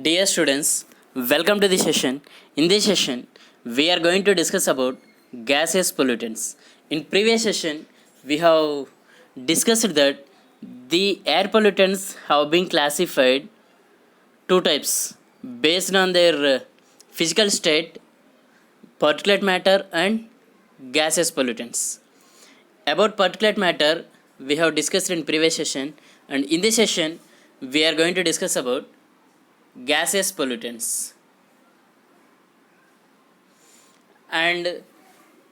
Dear students, welcome to the session. In this session, we are going to discuss about gaseous pollutants. In previous session, we have discussed that the air pollutants have been classified two types based on their physical state, particulate matter and gaseous pollutants. About particulate matter, we have discussed in previous session, and in this session, we are going to discuss about gaseous pollutants. And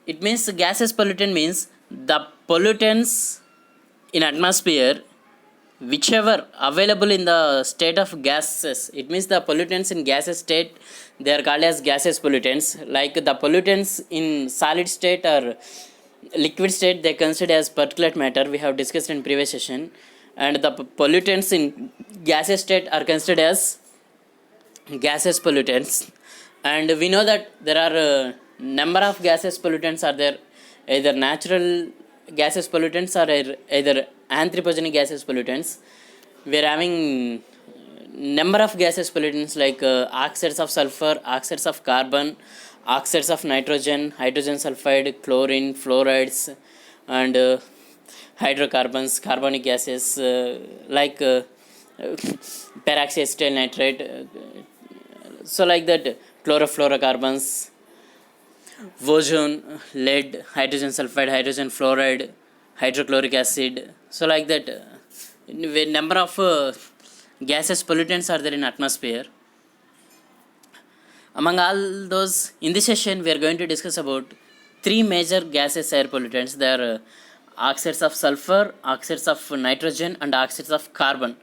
it means gaseous pollutant means the pollutants in atmosphere whichever available in the state of gases. It means the pollutants in gaseous state, they are called as gaseous pollutants. Like the pollutants in solid state or liquid state, they consider as particulate matter, we have discussed in previous session. And the pollutants in gaseous state are considered as gaseous pollutants. And we know that there are number of gaseous pollutants are there, either natural gaseous pollutants or either anthropogenic gaseous pollutants. We are having number of gaseous pollutants like oxides of sulfur, oxides of carbon, oxides of nitrogen, hydrogen sulfide, chlorine, fluorides, and hydrocarbons, carbonic gases like peroxyacetyl nitrate. So like that, chlorofluorocarbons, ozone, lead, hydrogen sulfide, hydrogen fluoride, hydrochloric acid. So like that, number of gaseous pollutants are there in atmosphere. Among all those, in this session we are going to discuss about three major gaseous air pollutants. They are oxides of sulfur, oxides of nitrogen, and oxides of carbon.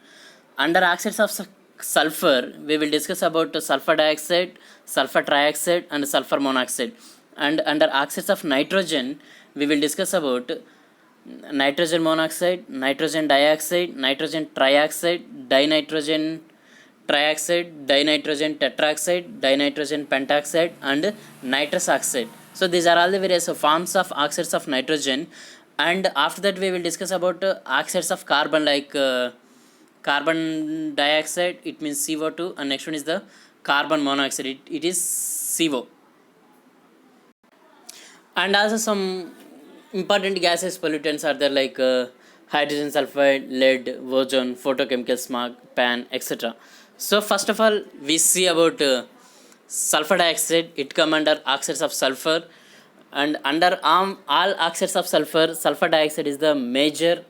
Under oxides of sulfur, we will discuss about sulfur dioxide, sulfur trioxide, and sulfur monoxide. And under oxides of nitrogen, we will discuss about nitrogen monoxide, nitrogen dioxide, nitrogen trioxide, dinitrogen trioxide, dinitrogen tetroxide, dinitrogen pentoxide, and nitrous oxide. So these are all the various forms of oxides of nitrogen. And after that, we will discuss about oxides of carbon, like carbon dioxide, it means CO2, and next one is the carbon monoxide, it is CO. And also some important gaseous pollutants are there, like hydrogen sulfide, lead, ozone, photochemical smog, pan, etc. So first of all, we see about sulfur dioxide. It come under oxides of sulfur, and under all oxides of sulfur, sulfur dioxide is the major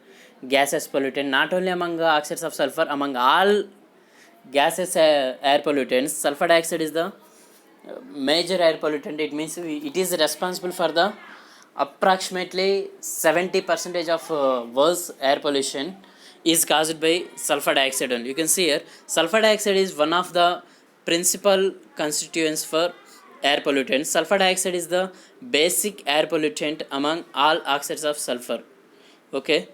gaseous pollutant. Not only among oxides of sulfur, among all gaseous air pollutants, sulfur dioxide is the major air pollutant. It means it is responsible for the approximately 70% of world's air pollution is caused by sulfur dioxide only. You can see here, sulfur dioxide is one of the principal constituents for air pollutants. Sulfur dioxide is the basic air pollutant among all oxides of sulfur. Okay.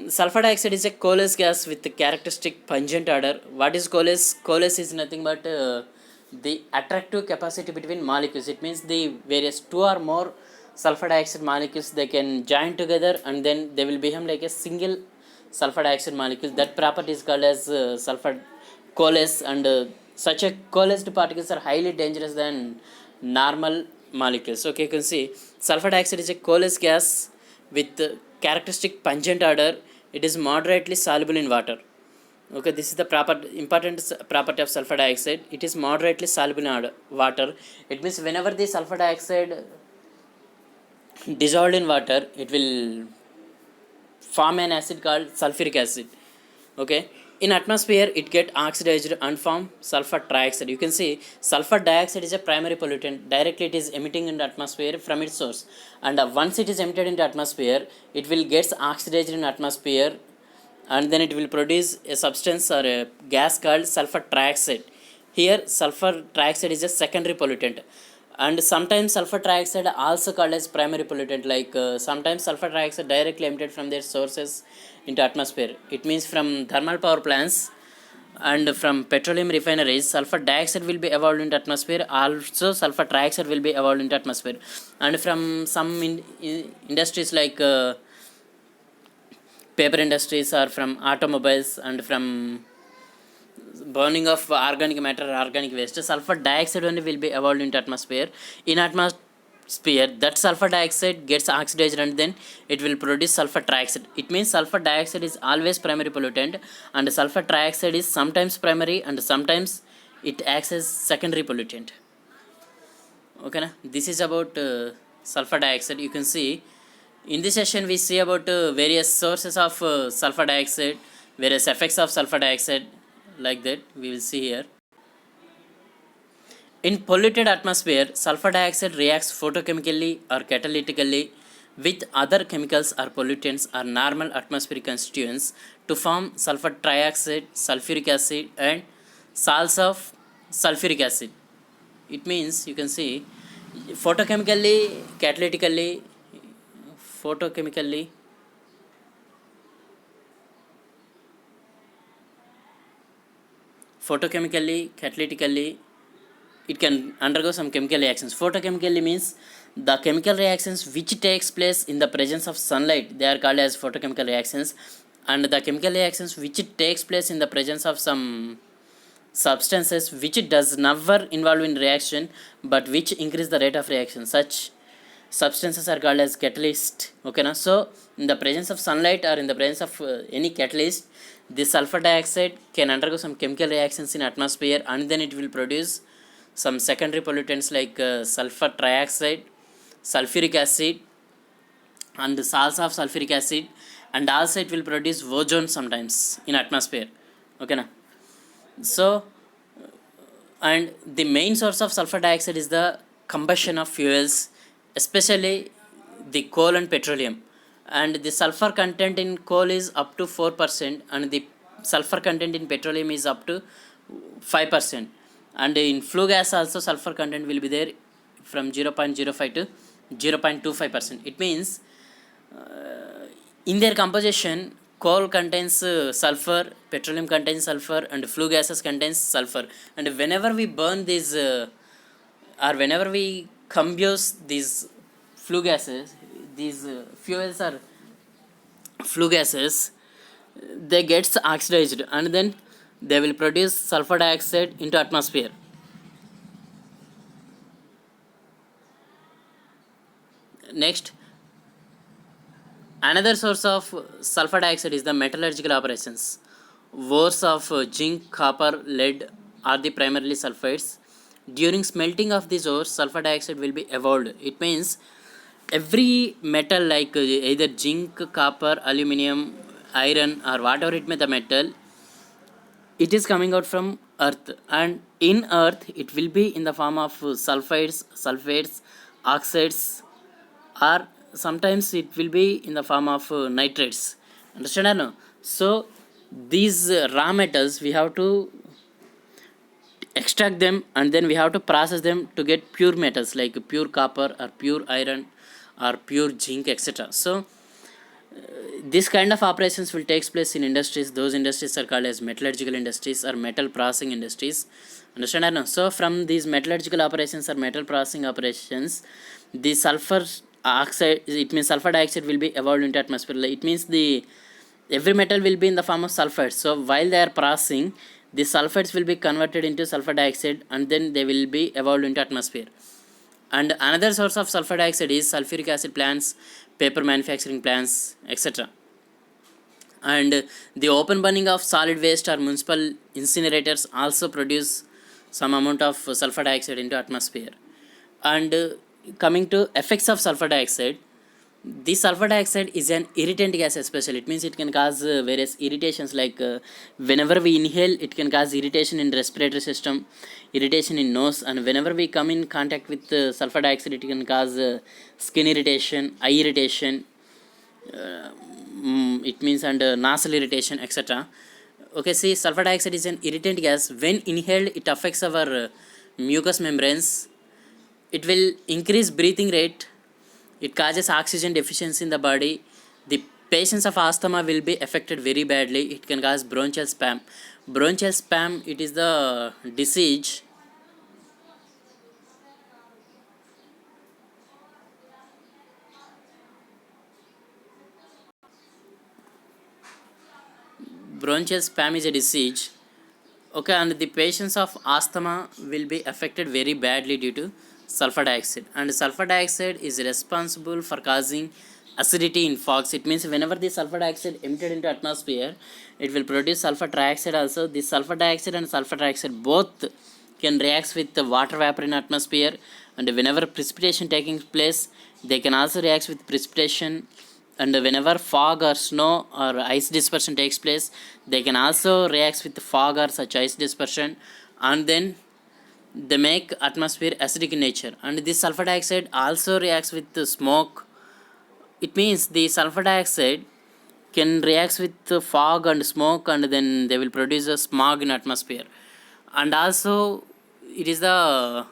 Sulfur dioxide is a colorless gas with the characteristic pungent odor. What is colorless? Colorless is nothing but the attractive capacity between molecules. It means the various two or more sulfur dioxide molecules, they can join together and then they will become like a single sulfur dioxide molecule. That property is called as sulfur coalesce, and such a coalesced particles are highly dangerous than normal molecules. Okay, you can see sulfur dioxide is a coalesced gas with characteristic pungent odor. It is moderately soluble in water. Okay, this is the important property of sulfur dioxide. It is moderately soluble in water. It means whenever the sulfur dioxide dissolved in water, it will form an acid called sulfuric acid. Okay, in atmosphere it get oxidized and form sulfur trioxide. You can see sulfur dioxide is a primary pollutant. Directly it is emitting in the atmosphere from its source, and once it is emitted into atmosphere, it will get oxidized in atmosphere, and then it will produce a substance or a gas called sulfur trioxide. Here sulfur trioxide is a secondary pollutant, and sometimes sulfur trioxide also called as primary pollutant. Like sometimes sulfur trioxide directly emitted from their sources into atmosphere. It means from thermal power plants and from petroleum refineries, sulfur dioxide will be evolved into atmosphere. Also sulfur trioxide will be evolved into atmosphere. And from some industries like paper industries, or from automobiles, and from burning of organic matter or organic waste, sulfur dioxide only will be evolved into atmosphere. In atmosphere, that sulfur dioxide gets oxidized and then it will produce sulfur trioxide. It means sulfur dioxide is always primary pollutant, and sulfur trioxide is sometimes primary and sometimes it acts as secondary pollutant. Okay na? This is about sulfur dioxide. You can see in this session we see about various sources of sulfur dioxide, various effects of sulfur dioxide, like that we will see here. In polluted atmosphere, sulfur dioxide reacts photochemically or catalytically with other chemicals or pollutants or normal atmospheric constituents to form sulfur trioxide, sulfuric acid, and salts of sulfuric acid. It means you can see photochemically, catalytically, photochemically, catalytically, it can undergo some chemical reactions. Photochemically means the chemical reactions which takes place in the presence of sunlight, they are called as photochemical reactions. And the chemical reactions which takes place in the presence of some substances which does never involve in reaction but which increase the rate of reaction, such substances are called as catalyst. Okay na? So in the presence of sunlight or in the presence of any catalyst, this sulfur dioxide can undergo some chemical reactions in atmosphere and then it will produce some secondary pollutants like sulfur trioxide, sulfuric acid, and the salts of sulfuric acid, and also it will produce ozone sometimes in atmosphere. Okay na? So and the main source of sulfur dioxide is the combustion of fuels, especially the coal and petroleum. And the sulfur content in coal is up to 4%, and the sulfur content in petroleum is up to 5%. And in flue gas also sulfur content will be there from 0.05 to 0.25%. It means in their composition, coal contains sulfur, petroleum contains sulfur, and flue gases contains sulfur. And whenever we burn these or whenever we combust these flue gases, these fuels or flue gases, they gets oxidized and then they will produce sulfur dioxide into atmosphere. Next, another source of sulfur dioxide is the metallurgical operations. Ores of zinc, copper, lead are the primarily sulfides. During smelting of these ores, sulfur dioxide will be evolved. It means every metal like either zinc, copper, aluminium, iron, or whatever it may the metal, it is coming out from earth, and in earth it will be in the form of sulfides, sulfates, oxides, or sometimes it will be in the form of nitrates. Understand or no? So these raw metals we have to extract them and then we have to process them to get pure metals like pure copper or pure iron or pure zinc, etc. So this kind of operations will take place in industries. Those industries are called as metallurgical industries or metal processing industries. Understand or no? So from these metallurgical operations or metal processing operations, the sulfur oxide, it means sulfur dioxide will be evolved into atmosphere. It means the every metal will be in the form of sulfides. So while they are processing, the sulfides will be converted into sulfur dioxide and then they will be evolved into atmosphere. And another source of sulfur dioxide is sulfuric acid plants, paper manufacturing plants, etc. And the open burning of solid waste or municipal incinerators also produce some amount of sulfur dioxide into atmosphere. And coming to effects of sulfur dioxide, this sulfur dioxide is an irritant gas especially. It means it can cause various irritations like whenever we inhale it can cause irritation in respiratory system, irritation in nose, and whenever we come in contact with sulfur dioxide it can cause skin irritation, eye irritation, it means and nasal irritation, etc. Okay, see, sulfur dioxide is an irritant gas. When inhaled it affects our mucous membranes. It will increase breathing rate. It causes oxygen deficiency in the body. The patients of asthma will be affected very badly. It can cause bronchial spasm. Bronchial spasm, it is the disease. Bronchial spasm is a disease. Okay, and the patients of asthma will be affected very badly due to sulfur dioxide, and sulfur dioxide is responsible for causing acidity in fogs. It means whenever the sulfur dioxide emitted into atmosphere, it will produce sulfur trioxide also. This sulfur dioxide and sulfur trioxide both can react with the water vapor in atmosphere, and whenever precipitation taking place, they can also react with precipitation. And whenever fog or snow or ice dispersion takes place, they can also react with fog or such ice dispersion, and then they make atmosphere acidic in nature. And this sulfur dioxide also reacts with the smoke. It means the sulfur dioxide can react with the fog and smoke, and then they will produce a smog in atmosphere. And also it is the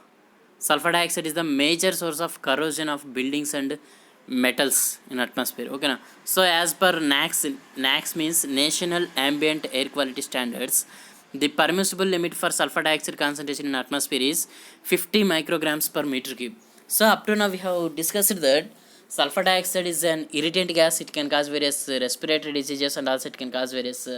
sulfur dioxide is the major source of corrosion of buildings and metals in atmosphere. Okay na? So as per NACS means National Ambient Air Quality Standards, the permissible limit for sulfur dioxide concentration in atmosphere is 50 micrograms per meter cube. So up to now we have discussed that sulfur dioxide is an irritant gas. It can cause various respiratory diseases, and also it can cause various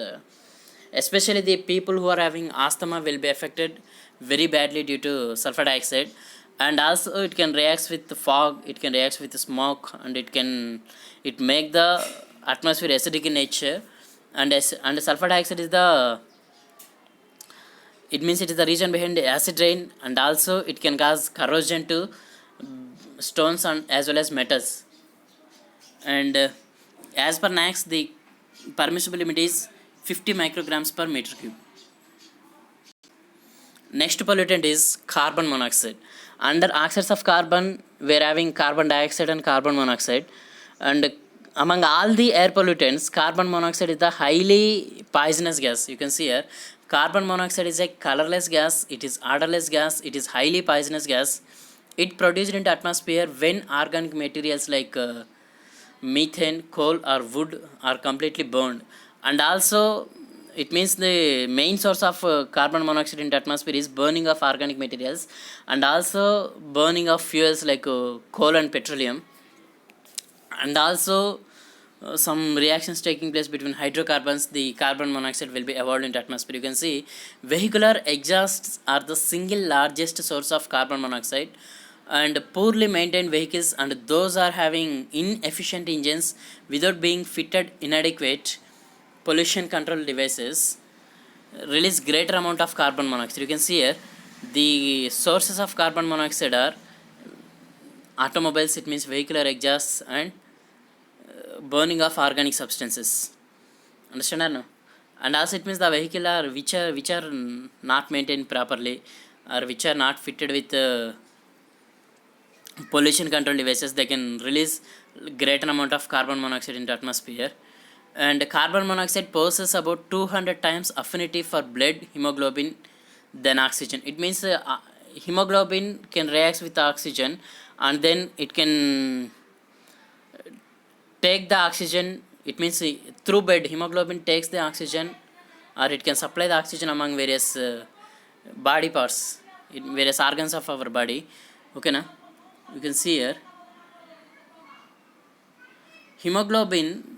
especially the people who are having asthma will be affected very badly due to sulfur dioxide. And also it can react with the fog, it can react with the smoke, and it make the atmosphere acidic in nature. And sulfur dioxide is the, it means it is the region behind the acid rain, and also it can cause corrosion to stones and as well as metals. And as per NACS, the permissible limit is 50 micrograms per meter cube. Next pollutant is carbon monoxide. Under oxides of carbon, we are having carbon dioxide and carbon monoxide. And among all the air pollutants, carbon monoxide is the highly poisonous gas. You can see here, carbon monoxide is a colorless gas, it is odorless gas, it is highly poisonous gas. It produced into atmosphere when organic materials like methane, coal or wood are completely burned. And also it means the main source of carbon monoxide in the atmosphere is burning of organic materials, and also burning of fuels like coal and petroleum. And also some reactions taking place between hydrocarbons, the carbon monoxide will be evolved into atmosphere. You can see vehicular exhausts are the single largest source of carbon monoxide, and poorly maintained vehicles and those are having inefficient engines without being fitted inadequate pollution control devices release greater amount of carbon monoxide. You can see here the sources of carbon monoxide are automobiles, it means vehicular exhausts, and burning of organic substances. Understand or no? And also it means the vehicle are which are not maintained properly, or which are not fitted with pollution control devices, they can release greater amount of carbon monoxide into atmosphere. And carbon monoxide possesses about 200 times affinity for blood hemoglobin than oxygen. It means hemoglobin can react with oxygen, and then it can take the oxygen. It means through blood hemoglobin takes the oxygen, or it can supply the oxygen among various body parts, various organs of our body. Okay na? You can see here hemoglobin,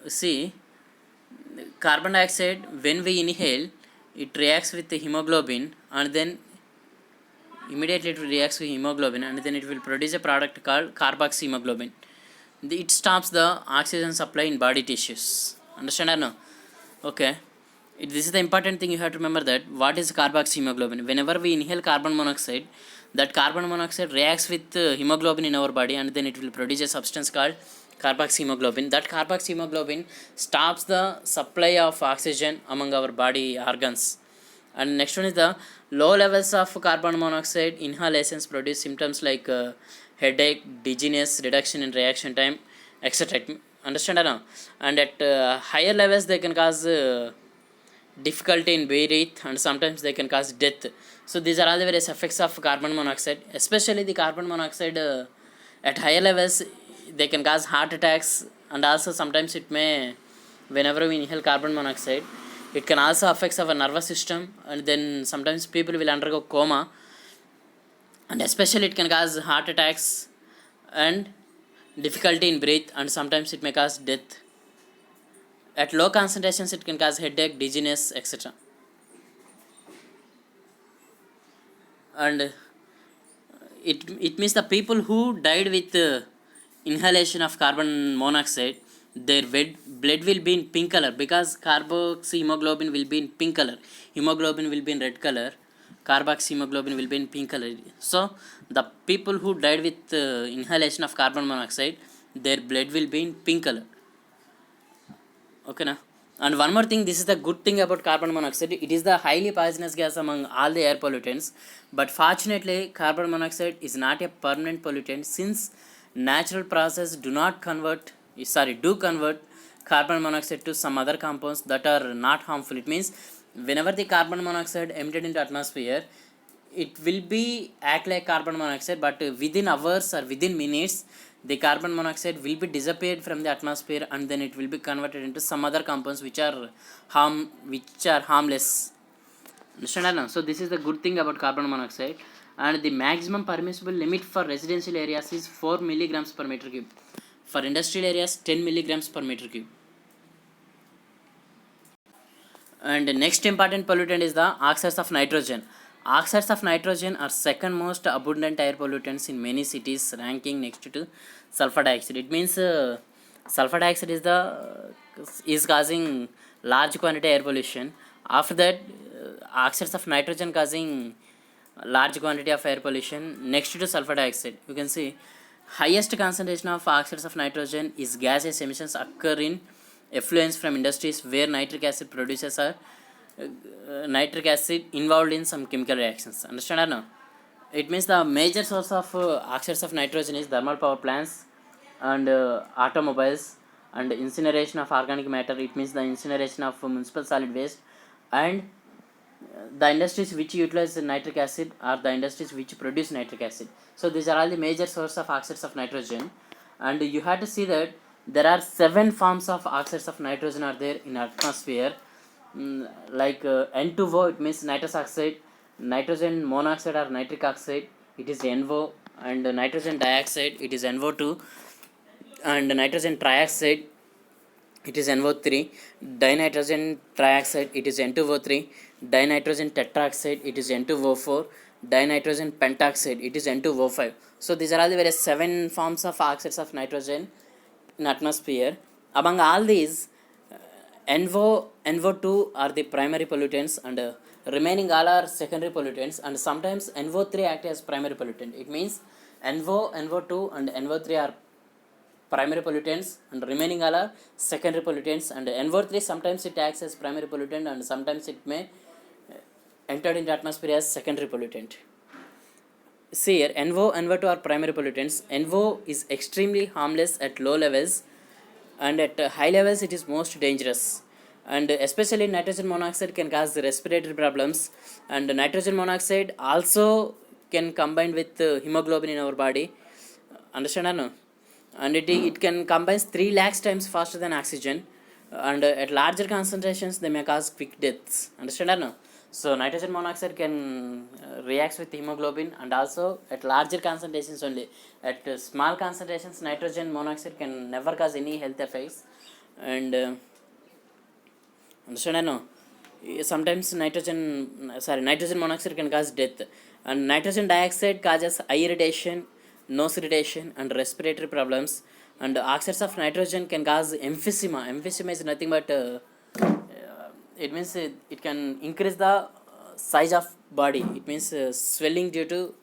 see carbon dioxide when we inhale, it reacts with the hemoglobin, and then immediately it reacts with hemoglobin, and then it will produce a product called carboxyhemoglobin. It stops the oxygen supply in body tissues. Understand or no? Okay, this is the important thing you have to remember, that what is carboxyhemoglobin. Whenever we inhale carbon monoxide, that carbon monoxide reacts with hemoglobin in our body, and then it will produce a substance called carboxyhemoglobin. That carboxyhemoglobin stops the supply of oxygen among our body organs. And next one is the low levels of carbon monoxide inhalations produce symptoms like headache, dizziness, reduction in reaction time, etc. Understand or no? And at higher levels they can cause difficulty in breathing, and sometimes they can cause death. So these are all the various effects of carbon monoxide. Especially the carbon monoxide at higher levels, they can cause heart attacks, and also sometimes it may, whenever we inhale carbon monoxide, it can also affect our nervous system, and then sometimes people will undergo coma, and especially it can cause heart attacks and difficulty in breath, and sometimes it may cause death. At low concentrations it can cause headache, dizziness, etc. and it means the people who died with inhalation of carbon monoxide, their blood will be in pink color, because carboxyhemoglobin will be in pink color, hemoglobin will be in red color, carboxyhemoglobin will be in pink color. So the people who died with inhalation of carbon monoxide, their blood will be in pink color. Okay na? And one more thing, this is the good thing about carbon monoxide, it is the highly poisonous gas among all the air pollutants. But fortunately carbon monoxide is not a permanent pollutant, since natural process do convert carbon monoxide to some other compounds that are not harmful. It means whenever the carbon monoxide emitted into atmosphere, it will be act like carbon monoxide, but within hours or within minutes the carbon monoxide will be disappeared from the atmosphere, and then it will be converted into some other compounds which are harmless. Understand now? So this is the good thing about carbon monoxide. And the maximum permissible limit for residential areas is 4 milligrams per meter cube. For industrial areas, 10 milligrams per meter cube. And the next important pollutant is the oxides of nitrogen. Oxides of nitrogen are second most abundant air pollutants in many cities, ranking next to sulfur dioxide. It means sulfur dioxide is causing large quantity air pollution. After that, oxides of nitrogen causing large quantity of air pollution next to sulfur dioxide. You can see highest concentration of oxides of nitrogen is gaseous emissions occur in effluents from industries where nitric acid producers are nitric acid involved in some chemical reactions. Understand or no? It means the major source of oxides of nitrogen is thermal power plants and automobiles, and incineration of organic matter. It means the incineration of municipal solid waste, and the industries which utilize nitric acid are the industries which produce nitric acid. So these are all the major source of oxides of nitrogen. And you have to see that there are 7 forms of oxides of nitrogen are there in atmosphere. Like N2O, it means nitrous oxide, nitrogen monoxide or nitric oxide, it is NO, and nitrogen dioxide, it is NO2, and nitrogen trioxide, it is NO3, dinitrogen trioxide, it is N2O3, dinitrogen tetroxide, it is N2O4, dinitrogen pentoxide, it is N2O5. So these are all the various 7 forms of oxides of nitrogen in atmosphere. Among all these, NO2 are the primary pollutants, and remaining all are secondary pollutants, and sometimes NO3 act as primary pollutant. It means NO2 and NO3 are primary pollutants, and remaining all are secondary pollutants. And NO3 sometimes it acts as primary pollutant, and sometimes it may enter into atmosphere as secondary pollutant. See here, NO2 are primary pollutants. NO is extremely harmless at low levels, and at high levels it is most dangerous. And especially nitrogen monoxide can cause respiratory problems, and nitrogen monoxide also can combine with hemoglobin in our body. Understand or no? And it can combine 3 lakhs times faster than oxygen, and at larger concentrations they may cause quick deaths. Understand or no? So nitrogen monoxide can reacts with hemoglobin, and also at larger concentrations only. At small concentrations nitrogen monoxide can never cause any health effects. And understand or no? Sometimes nitrogen monoxide can cause death, and nitrogen dioxide causes eye irritation, nose irritation, and respiratory problems. And oxides of nitrogen can cause emphysema. Emphysema is nothing but it means it can increase the size of body. It means swelling due to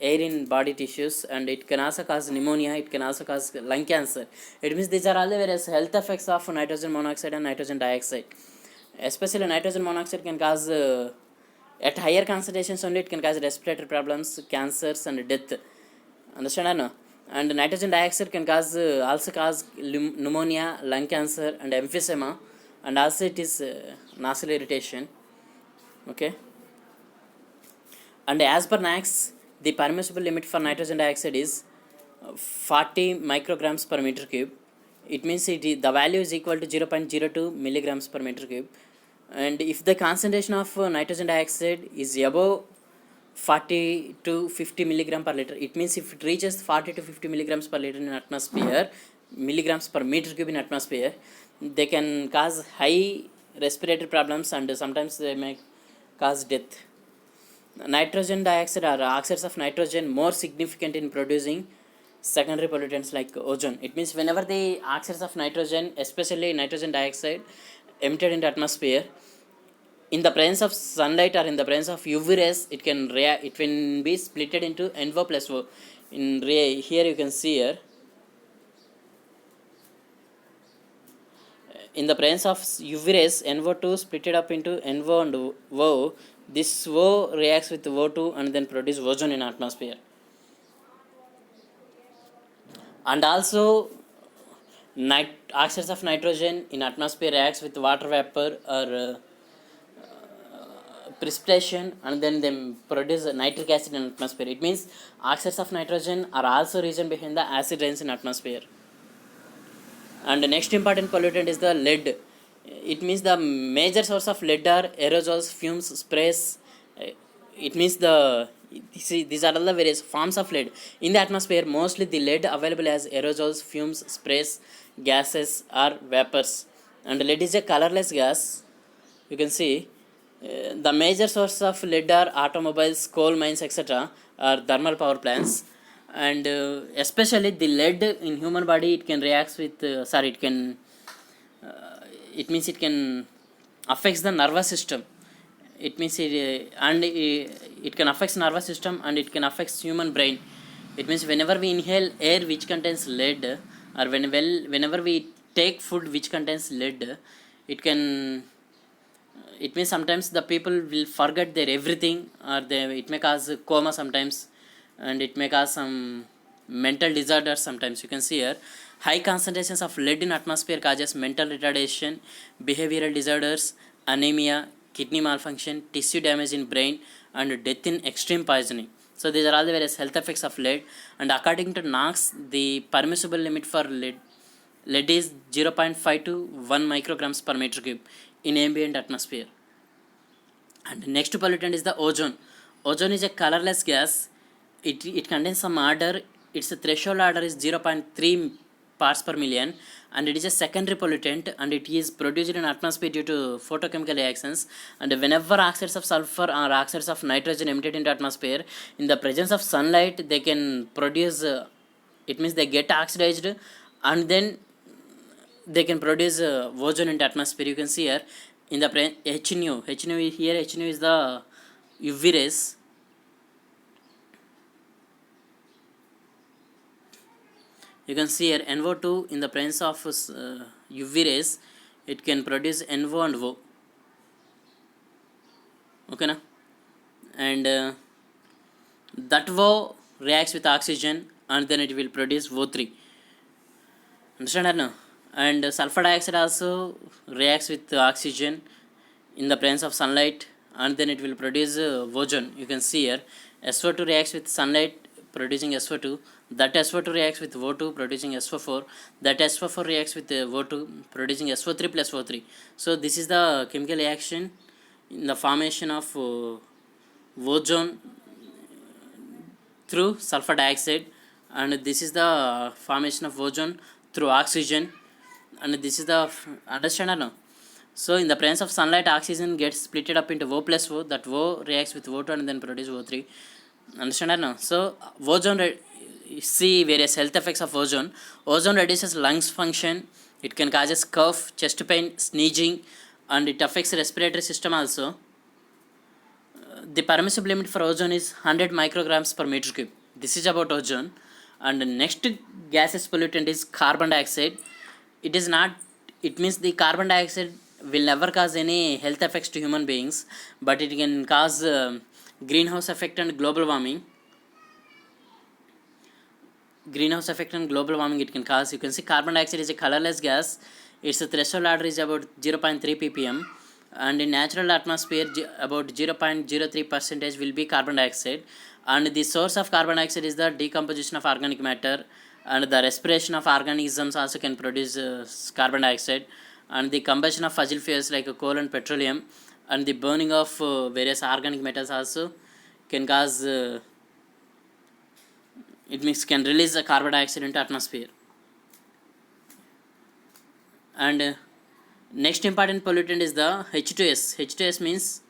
air in body tissues, and it can also cause pneumonia, it can also cause lung cancer. It means these are all the various health effects of nitrogen monoxide and nitrogen dioxide. Especially nitrogen monoxide can cause at higher concentrations only it can cause respiratory problems, cancers, and death. Understand or no? And nitrogen dioxide can also cause pneumonia, lung cancer, and emphysema, and also it is nasal irritation. Okay. And as per NACS, the permissible limit for nitrogen dioxide is 40 micrograms per meter cube. It means the value is equal to 0.02 milligrams per meter cube. And if the concentration of nitrogen dioxide is above 40 to 50 milligram per liter, it means if it reaches 40 to 50 milligrams per liter in atmosphere, milligrams per meter cube in atmosphere, they can cause high respiratory problems, and sometimes they may cause death. Nitrogen dioxide or oxides of nitrogen more significant in producing secondary pollutants like ozone. It means whenever the oxides of nitrogen, especially nitrogen dioxide, emitted into atmosphere, in the presence of sunlight or in the presence of UV rays, it can react. It can be splitted into NO plus O. Here you can see here, in the presence of UV rays, NO2 splitted up into NO and O. This O reacts with O2 and then produce ozone in atmosphere. And also oxides of nitrogen in atmosphere reacts with water vapor or precipitation, and then they produce nitric acid in atmosphere. It means oxides of nitrogen are also reason behind the acid rains in atmosphere. And the next important pollutant is the lead. It means the major source of lead are aerosols, fumes, sprays. It means these are all the various forms of lead in the atmosphere. Mostly the lead available as aerosols, fumes, sprays, gases or vapors. And lead is a colorless gas. You can see the major source of lead are automobiles, coal mines, etc., or thermal power plants. And especially the lead in human body, it can reacts with it means it can affects the nervous system. It means it can affect nervous system and it can affect human brain. It means whenever we inhale air which contains lead, or whenever we take food which contains lead, it can it means sometimes the people will forget their everything, or it may cause coma sometimes, and it may cause some mental disorders sometimes. You can see here, high concentrations of lead in atmosphere causes mental retardation, behavioral disorders, anemia, kidney malfunction, tissue damage in brain, and death in extreme poisoning. So these are all the various health effects of lead. And according to NOx, the permissible limit for lead is 0.5 to 1 micrograms per meter cube in ambient atmosphere. And next pollutant is the ozone. Ozone is a colorless gas. It contains some odor. Its threshold odor is 0.3 parts per million, and it is a secondary pollutant, and it is produced in atmosphere due to photochemical reactions. And whenever oxides of sulfur or oxides of nitrogen emitted into atmosphere, in the presence of sunlight, they can produce it means they get oxidized, and then they can produce ozone into atmosphere. You can see here in the HNU here, HNU is the UV rays. You can see here NO2 in the presence of UV rays, it can produce NO and O. Okay, na? And that O reacts with oxygen and then it will produce O3. Understand or no? And sulfur dioxide also reacts with oxygen in the presence of sunlight, and then it will produce ozone. You can see here SO2 reacts with sunlight producing SO2, that SO2 reacts with O2 producing SO4, that SO4 reacts with O2 producing SO3 plus O3. So this is the chemical reaction in the formation of ozone through sulfur dioxide, and this is the formation of ozone through oxygen, and this is the understand or no? So in the presence of sunlight, oxygen gets split up into O plus O. That O reacts with O2 and then produce O3. Understand or no? So ozone, see various health effects of ozone. Ozone reduces lungs function. It can causes cough, chest pain, sneezing, and it affects the respiratory system also. The permissible limit for ozone is 100 micrograms per meter cube. This is about ozone. And the next gaseous pollutant is carbon dioxide. It is not, it means the carbon dioxide will never cause any health effects to human beings, but it can cause greenhouse effect and global warming. Greenhouse effect and global warming it can cause. You can see carbon dioxide is a colorless gas. Its threshold order is about 0.3 ppm, and in natural atmosphere about 0.03 percentage will be carbon dioxide. And the source of carbon dioxide is the decomposition of organic matter, and the respiration of organisms also can produce carbon dioxide, and the combustion of fossil fuels like coal and petroleum, and the burning of various organic metals also can cause it means can release the carbon dioxide into atmosphere. And next important pollutant is the H2S. H2S means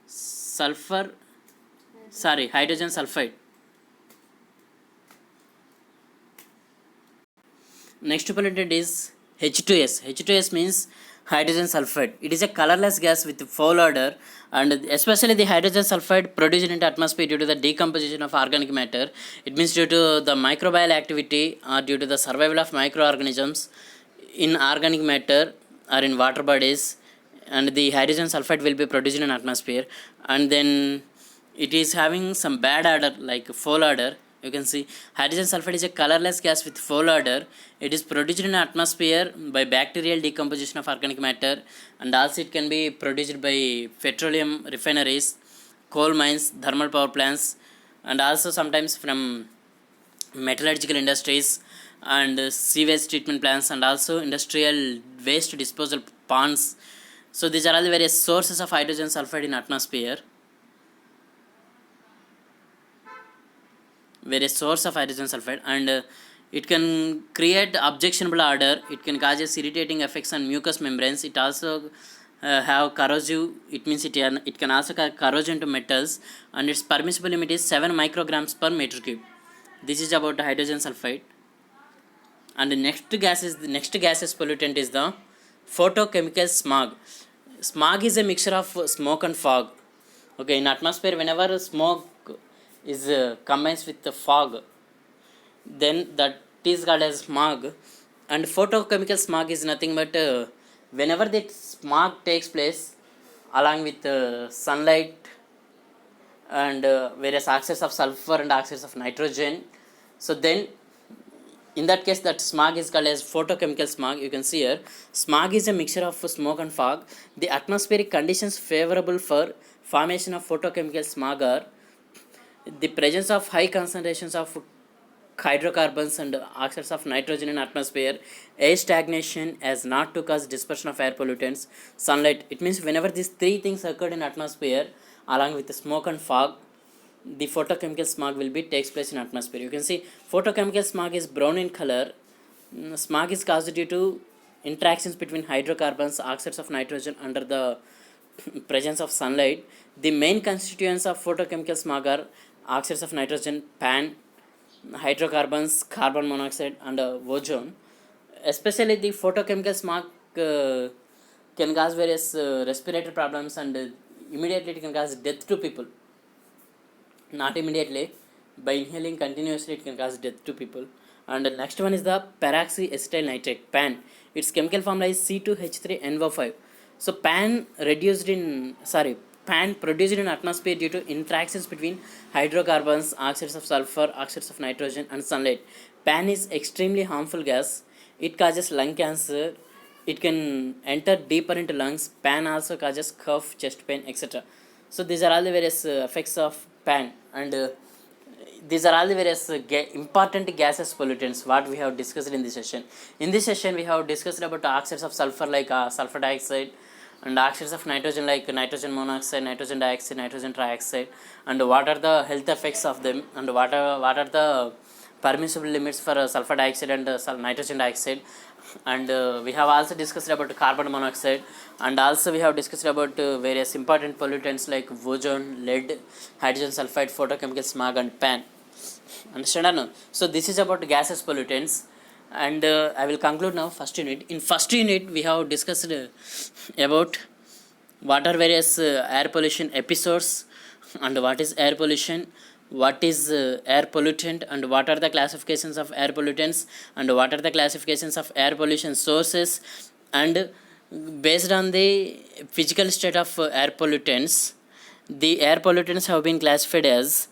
sulfur hydrogen sulfide. Next pollutant is H2S. H2S means hydrogen sulfide. It is a colorless gas with foul odor, and especially the hydrogen sulfide produced in the atmosphere due to the decomposition of organic matter. It means due to the microbial activity or due to the survival of microorganisms in organic matter or in water bodies, and the hydrogen sulfide will be produced in atmosphere, and then it is having some bad odor like foul odor. You can see hydrogen sulfide is a colorless gas with foul odor. It is produced in atmosphere by bacterial decomposition of organic matter, and also it can be produced by petroleum refineries, coal mines, thermal power plants, and also sometimes from metallurgical industries and sewage treatment plants, and also industrial waste disposal ponds. So these are all the various sources of hydrogen sulfide in atmosphere. Various source of hydrogen sulfide, and it can create objectionable odor. It can cause irritating effects on mucous membranes. It also have corrosive. It means it can also cause corrosion to metals, and its permissible limit is 7 micrograms per meter cube. This is about hydrogen sulfide. And the next gaseous pollutant is the photochemical smog. Smog is a mixture of smoke and fog. Okay, in atmosphere, whenever smoke is combines with the fog, then that is called as smog. And photochemical smog is nothing but whenever that smog takes place along with sunlight and various oxides of sulfur and oxides of nitrogen, so then in that case that smog is called as photochemical smog. You can see here, smog is a mixture of smoke and fog. The atmospheric conditions favorable for formation of photochemical smog are the presence of high concentrations of hydrocarbons and oxides of nitrogen in atmosphere, air stagnation as not to cause dispersion of air pollutants, sunlight. It means whenever these three things occurred in atmosphere along with the smoke and fog, the photochemical smog will be takes place in atmosphere. You can see photochemical smog is brown in color. Smog is caused due to interactions between hydrocarbons, oxides of nitrogen under the presence of sunlight. The main constituents of photochemical smog are oxides of nitrogen, PAN, hydrocarbons, carbon monoxide, and ozone. Especially the photochemical smog can cause various respiratory problems, and immediately it can cause death to people. Not immediately, by inhaling continuously it can cause death to people. And the next one is the peroxyacetyl nitrate, PAN. Its chemical formula is C2H3NO5. So PAN produced in atmosphere due to interactions between hydrocarbons, oxides of sulfur, oxides of nitrogen, and sunlight. PAN is extremely harmful gas. It causes lung cancer. It can enter deeper into lungs. PAN also causes cough, chest pain, etc. So these are all the various effects of PAN, and these are all the various important gaseous pollutants what we have discussed in this session. In this session, we have discussed about oxides of sulfur like sulfur dioxide, and oxides of nitrogen like nitrogen monoxide, nitrogen dioxide, nitrogen trioxide, and what are the health effects of them, and what are the permissible limits for sulfur dioxide and nitrogen dioxide. And we have also discussed about carbon monoxide, and also we have discussed about various important pollutants like ozone, lead, hydrogen sulfide, photochemical smog, and PAN. Understand or no? So this is about gaseous pollutants, and I will conclude now first unit. In first unit, we have discussed about what are various air pollution episodes, and what is air pollution, what is air pollutant, and what are the classifications of air pollutants, and what are the classifications of air pollution sources. And based on the physical state of air pollutants, the air pollutants have been classified as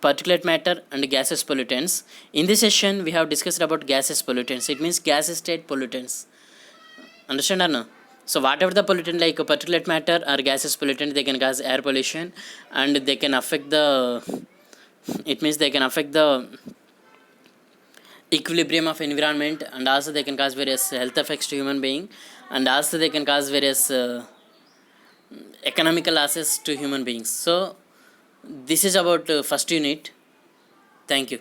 particulate matter and gaseous pollutants. In this session, we have discussed about gaseous pollutants. It means gaseous state pollutants. Understand or no? So whatever the pollutant like particulate matter or gaseous pollutant, they can cause air pollution, and they can affect the equilibrium of environment, and also they can cause various health effects to human being, and also they can cause various economical losses to human beings. So this is about first unit. Thank you.